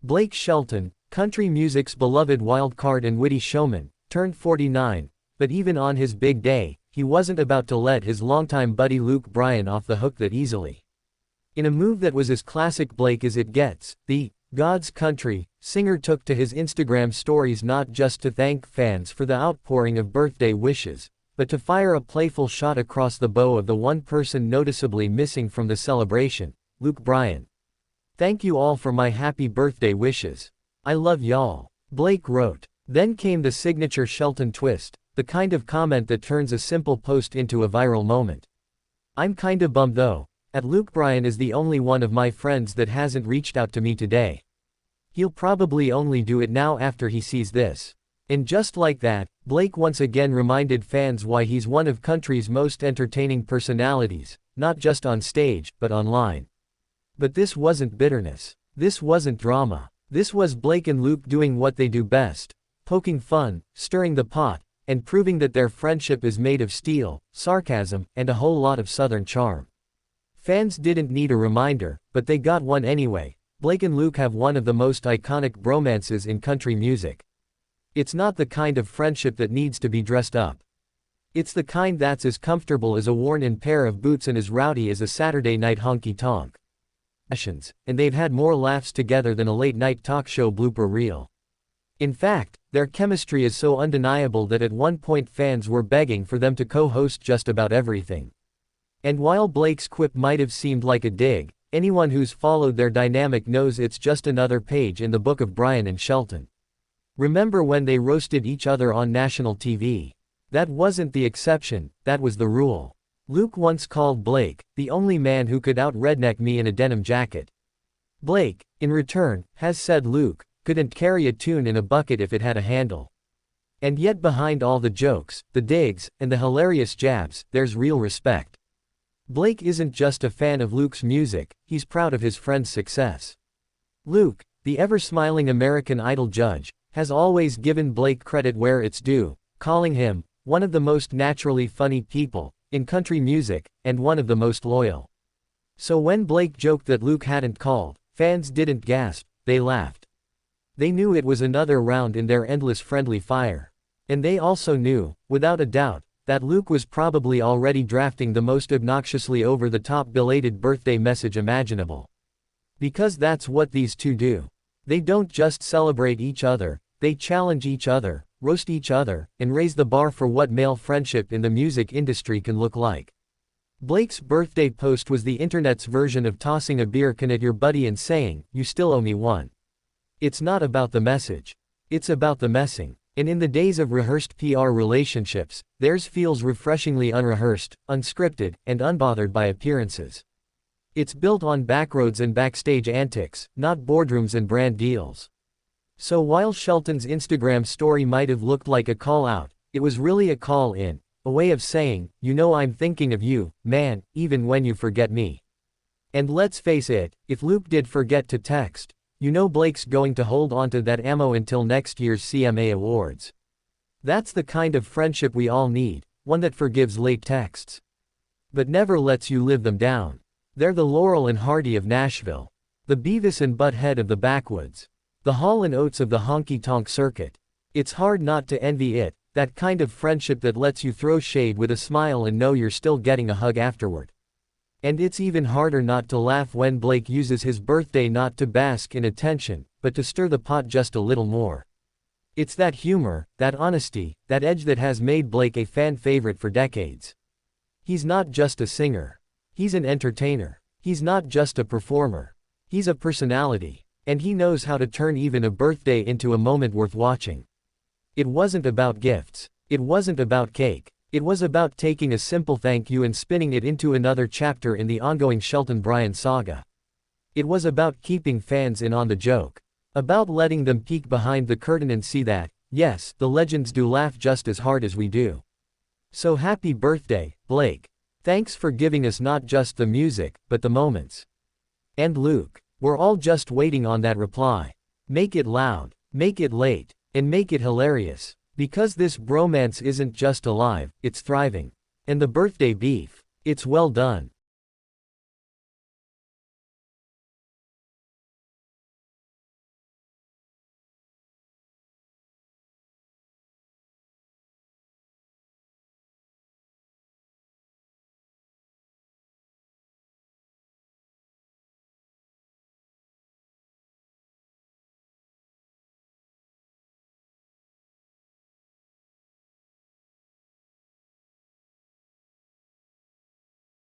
Blake Shelton, country music's beloved wildcard and witty showman, turned 49, but even on his big day, he wasn't about to let his longtime buddy Luke Bryan off the hook that easily. In a move that was as classic Blake as it gets, the God's Country singer took to his Instagram stories not just to thank fans for the outpouring of birthday wishes, but to fire a playful shot across the bow of the one person noticeably missing from the celebration, Luke Bryan. "Thank you all for my happy birthday wishes. I love y'all," Blake wrote. Then came the signature Shelton twist, the kind of comment that turns a simple post into a viral moment. "I'm kinda bummed though, Luke Bryan is the only one of my friends that hasn't reached out to me today. He'll probably only do it now after he sees this." And just like that, Blake once again reminded fans why he's one of country's most entertaining personalities, not just on stage, but online. But this wasn't bitterness. This wasn't drama. This was Blake and Luke doing what they do best: poking fun, stirring the pot, and proving that their friendship is made of steel, sarcasm, and a whole lot of Southern charm. Fans didn't need a reminder, but they got one anyway. Blake and Luke have one of the most iconic bromances in country music. It's not the kind of friendship that needs to be dressed up. It's the kind that's as comfortable as a worn-in pair of boots and as rowdy as a Saturday night honky-tonk. And they've had more laughs together than a late-night talk show blooper reel. In fact, their chemistry is so undeniable that at one point fans were begging for them to co-host just about everything. And while Blake's quip might have seemed like a dig, anyone who's followed their dynamic knows it's just another page in the book of Bryan and Shelton. Remember when they roasted each other on national TV? That wasn't the exception, that was the rule. Luke once called Blake the only man who could out-redneck me in a denim jacket. Blake, in return, has said Luke couldn't carry a tune in a bucket if it had a handle. And yet behind all the jokes, the digs, and the hilarious jabs, there's real respect. Blake isn't just a fan of Luke's music, he's proud of his friend's success. Luke, the ever-smiling American Idol judge, has always given Blake credit where it's due, calling him one of the most naturally funny people in country music, and one of the most loyal. So when Blake joked that Luke hadn't called, fans didn't gasp, they laughed. They knew it was another round in their endless friendly fire. And they also knew, without a doubt, that Luke was probably already drafting the most obnoxiously over-the-top belated birthday message imaginable. Because that's what these two do. They don't just celebrate each other, they challenge each other, roast each other, and raise the bar for what male friendship in the music industry can look like. Blake's birthday post was the internet's version of tossing a beer can at your buddy and saying, "You still owe me one." It's not about the message. It's about the messing. And in the days of rehearsed PR relationships, theirs feels refreshingly unrehearsed, unscripted, and unbothered by appearances. It's built on backroads and backstage antics, not boardrooms and brand deals. So while Shelton's Instagram story might have looked like a call out, it was really a call in, a way of saying, "You know I'm thinking of you, man, even when you forget me." And let's face it, if Luke did forget to text, you know Blake's going to hold onto that ammo until next year's CMA Awards. That's the kind of friendship we all need, one that forgives late texts, but never lets you live them down. They're the Laurel and Hardy of Nashville, the Beavis and Butt-Head of the backwoods, the Hall and Oates of the honky-tonk circuit. It's hard not to envy it, that kind of friendship that lets you throw shade with a smile and know you're still getting a hug afterward. And it's even harder not to laugh when Blake uses his birthday not to bask in attention, but to stir the pot just a little more. It's that humor, that honesty, that edge that has made Blake a fan favorite for decades. He's not just a singer. He's an entertainer. He's not just a performer. He's a personality. And he knows how to turn even a birthday into a moment worth watching. It wasn't about gifts. It wasn't about cake. It was about taking a simple thank you and spinning it into another chapter in the ongoing Shelton-Bryan saga. It was about keeping fans in on the joke. About letting them peek behind the curtain and see that, yes, the legends do laugh just as hard as we do. So happy birthday, Blake. Thanks for giving us not just the music, but the moments. And Luke, we're all just waiting on that reply. Make it loud, make it late, and make it hilarious. Because this bromance isn't just alive, it's thriving. And the birthday beef, it's well done.